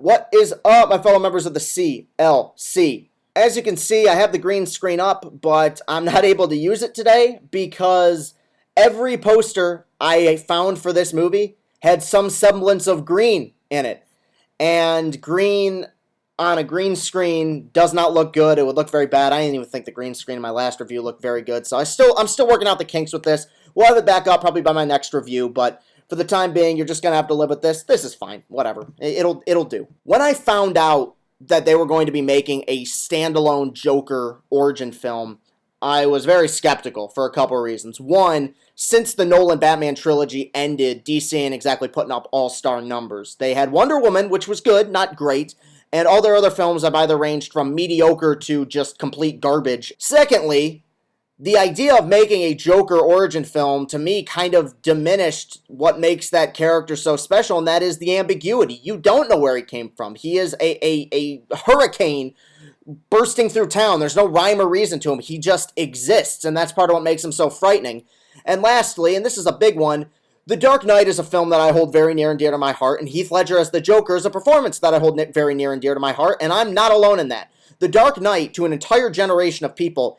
What is up, my fellow members of the CLC? As you can see, I have the green screen up, but I'm not able to use it today because every poster I found for this movie had some semblance of green in it. And green on a green screen does not look good. It would look very bad. I didn't even think the green screen in my last review looked very good. So I'm still working out the kinks with this. We'll have it back up probably by my next review, but for the time being, you're just going to have to live with this. This is fine. Whatever. It'll do. When I found out that they were going to be making a standalone Joker origin film, I was very skeptical for a couple of reasons. One, since the Nolan Batman trilogy ended, DC ain't exactly putting up all-star numbers. They had Wonder Woman, which was good, not great, and all their other films have either ranged from mediocre to just complete garbage. Secondly, the idea of making a Joker origin film, to me, kind of diminished what makes that character so special, and that is the ambiguity. You don't know where he came from. He is a hurricane bursting through town. There's no rhyme or reason to him. He just exists, and that's part of what makes him so frightening. And lastly, and this is a big one, The Dark Knight is a film that I hold very near and dear to my heart, and Heath Ledger as the Joker is a performance that I hold very near and dear to my heart, and I'm not alone in that. The Dark Knight, to an entire generation of people,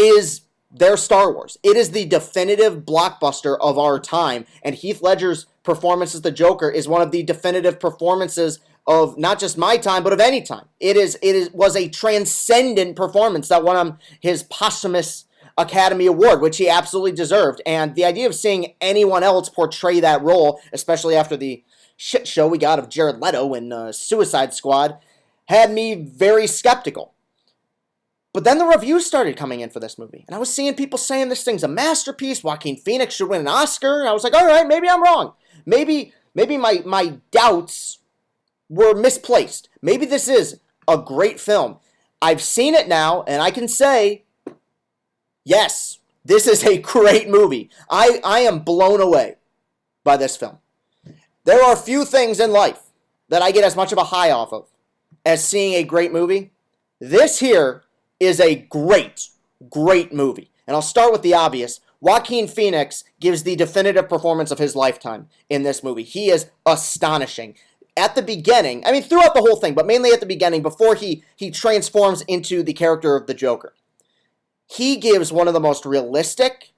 is their Star Wars. It is the definitive blockbuster of our time, and Heath Ledger's performance as the Joker is one of the definitive performances of not just my time, but of any time. It was a transcendent performance that won him his posthumous Academy Award, which he absolutely deserved. And the idea of seeing anyone else portray that role, especially after the shit show we got of Jared Leto in Suicide Squad, had me very skeptical. But then the reviews started coming in for this movie, and I was seeing people saying this thing's a masterpiece, Joaquin Phoenix should win an Oscar, and I was like, all right, maybe I'm wrong. Maybe my doubts were misplaced. Maybe this is a great film. I've seen it now, and I can say, yes, this is a great movie. I am blown away by this film. There are few things in life that I get as much of a high off of as seeing a great movie. This here is a great, great movie. And I'll start with the obvious. Joaquin Phoenix gives the definitive performance of his lifetime in this movie. He is astonishing. At the beginning, I mean throughout the whole thing, but mainly at the beginning, before he transforms into the character of the Joker, he gives one of the most realistic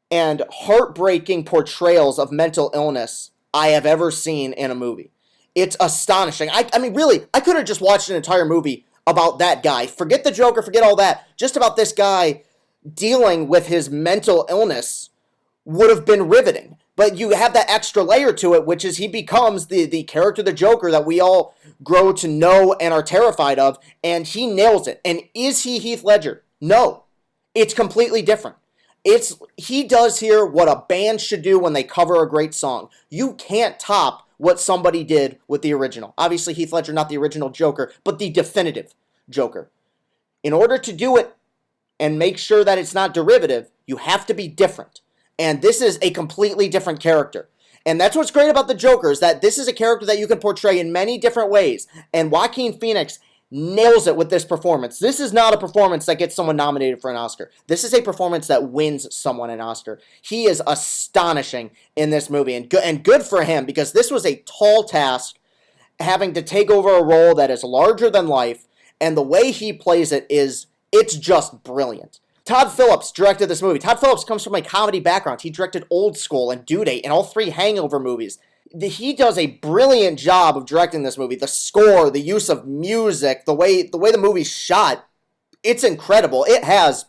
and heartbreaking portrayals of mental illness I have ever seen in a movie. It's astonishing. I mean, really, I could have just watched an entire movie about that guy. Forget the Joker, forget all that. Just about this guy dealing with his mental illness would have been riveting. But you have that extra layer to it, which is he becomes the character, the Joker, that we all grow to know and are terrified of, and he nails it. And is he Heath Ledger? No. It's completely different. He does here what a band should do when they cover a great song. You can't top what somebody did with the original. Obviously, Heath Ledger, not the original Joker, but the definitive Joker. In order to do it and make sure that it's not derivative, you have to be different. And this is a completely different character. And that's what's great about the Joker, is that this is a character that you can portray in many different ways. And Joaquin Phoenix nails it with this performance. This is not a performance that gets someone nominated for an Oscar. This is a performance that wins someone an Oscar. He is astonishing in this movie, and good for him, because this was a tall task, having to take over a role that is larger than life, and the way he plays it's just brilliant. Todd Phillips directed this movie. Todd Phillips comes from a comedy background. He directed Old School and Due Date and all 3 Hangover movies. He does a brilliant job of directing this movie. The score, the use of music, the way the movie's shot, it's incredible. It has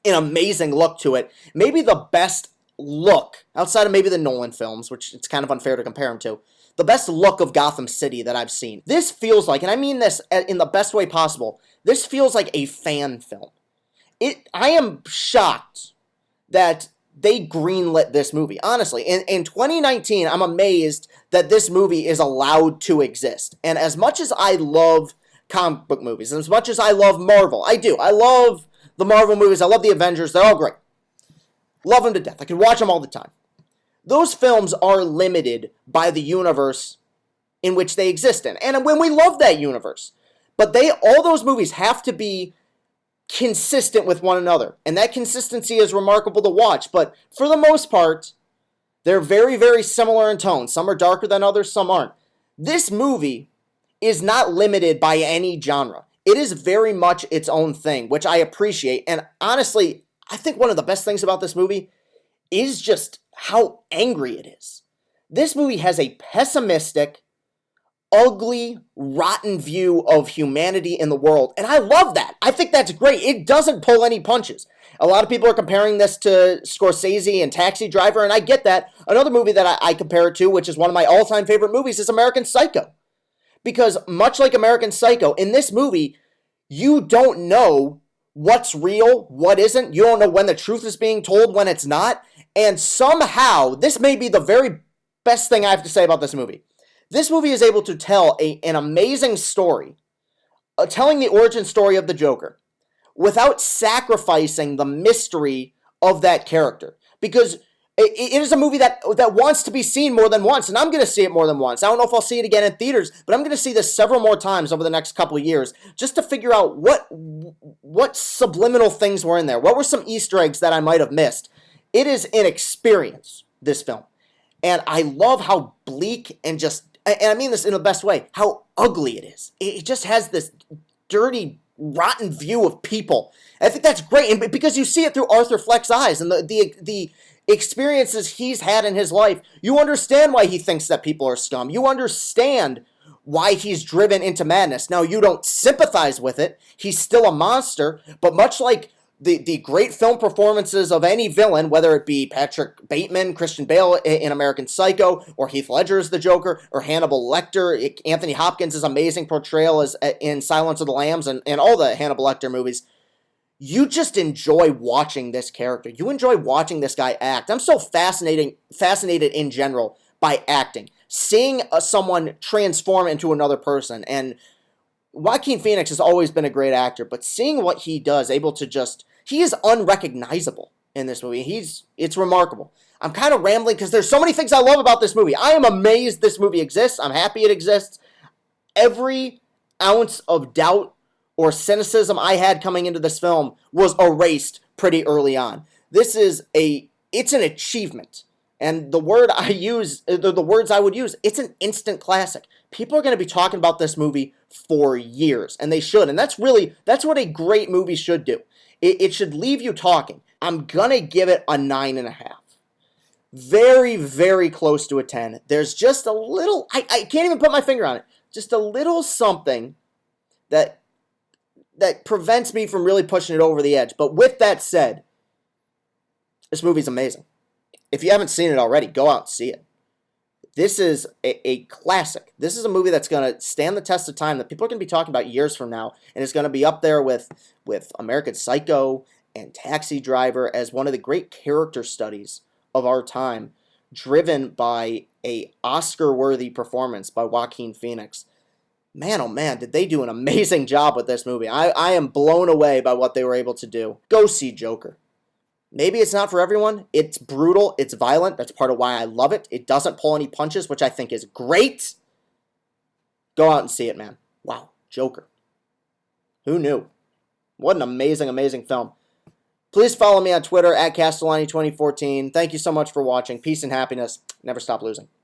an amazing look to it. Maybe the best look, outside of maybe the Nolan films, which it's kind of unfair to compare them to, the best look of Gotham City that I've seen. This feels like, and I mean this in the best way possible, this feels like a fan film. I am shocked that they greenlit this movie. Honestly, in 2019, I'm amazed that this movie is allowed to exist. And as much as I love comic book movies, and as much as I love Marvel, I do. I love the Marvel movies. I love the Avengers. They're all great. Love them to death. I could watch them all the time. Those films are limited by the universe in which they exist in. And when we love that universe, but all those movies have to be consistent with one another. And that consistency is remarkable to watch. But for the most part, they're very, very similar in tone. Some are darker than others, some aren't. This movie is not limited by any genre. It is very much its own thing, which I appreciate. And honestly, I think one of the best things about this movie is just how angry it is. This movie has a pessimistic, ugly, rotten view of humanity in the world. And I love that. I think that's great. It doesn't pull any punches. A lot of people are comparing this to Scorsese and Taxi Driver, and I get that. Another movie that I compare it to, which is one of my all-time favorite movies, is American Psycho. Because much like American Psycho, in this movie, you don't know what's real, what isn't. You don't know when the truth is being told, when it's not. And somehow, this may be the very best thing I have to say about this movie. This movie is able to tell an amazing story, telling the origin story of the Joker, without sacrificing the mystery of that character. Because it is a movie that wants to be seen more than once, and I'm going to see it more than once. I don't know if I'll see it again in theaters, but I'm going to see this several more times over the next couple of years just to figure out what subliminal things were in there. What were some Easter eggs that I might have missed? It is an experience, this film. And I love how bleak and I mean this in the best way, how ugly it is. It just has this dirty, rotten view of people. I think that's great, and because you see it through Arthur Fleck's eyes and the experiences he's had in his life, you understand why he thinks that people are scum. You understand why he's driven into madness. Now, you don't sympathize with it. He's still a monster, but much like the great film performances of any villain, whether it be Patrick Bateman, Christian Bale in American Psycho, or Heath Ledger as the Joker, or Hannibal Lecter, Anthony Hopkins' amazing portrayal as in Silence of the Lambs and all the Hannibal Lecter movies, you just enjoy watching this character. You enjoy watching this guy act. I'm so fascinated in general by acting. Seeing someone transform into another person. And Joaquin Phoenix has always been a great actor, but seeing what he does, he is unrecognizable in this movie. It's remarkable. I'm kind of rambling because there's so many things I love about this movie. I am amazed this movie exists. I'm happy it exists. Every ounce of doubt or cynicism I had coming into this film was erased pretty early on. It's an achievement. And the words I would use, it's an instant classic. People are going to be talking about this movie for years, and they should. And that's what a great movie should do. It should leave you talking. I'm going to give it a 9.5. Very, very close to a 10. There's just a little, I can't even put my finger on it, just a little something that prevents me from really pushing it over the edge. But with that said, this movie's amazing. If you haven't seen it already, go out and see it. This is a classic. This is a movie that's going to stand the test of time, that people are going to be talking about years from now, and it's going to be up there with American Psycho and Taxi Driver as one of the great character studies of our time, driven by a Oscar-worthy performance by Joaquin Phoenix. Man, oh man, did they do an amazing job with this movie. I am blown away by what they were able to do. Go see Joker. Maybe it's not for everyone. It's brutal. It's violent. That's part of why I love it. It doesn't pull any punches, which I think is great. Go out and see it, man. Wow, Joker. Who knew? What an amazing, amazing film. Please follow me on Twitter at Castellani2014. Thank you so much for watching. Peace and happiness. Never stop losing.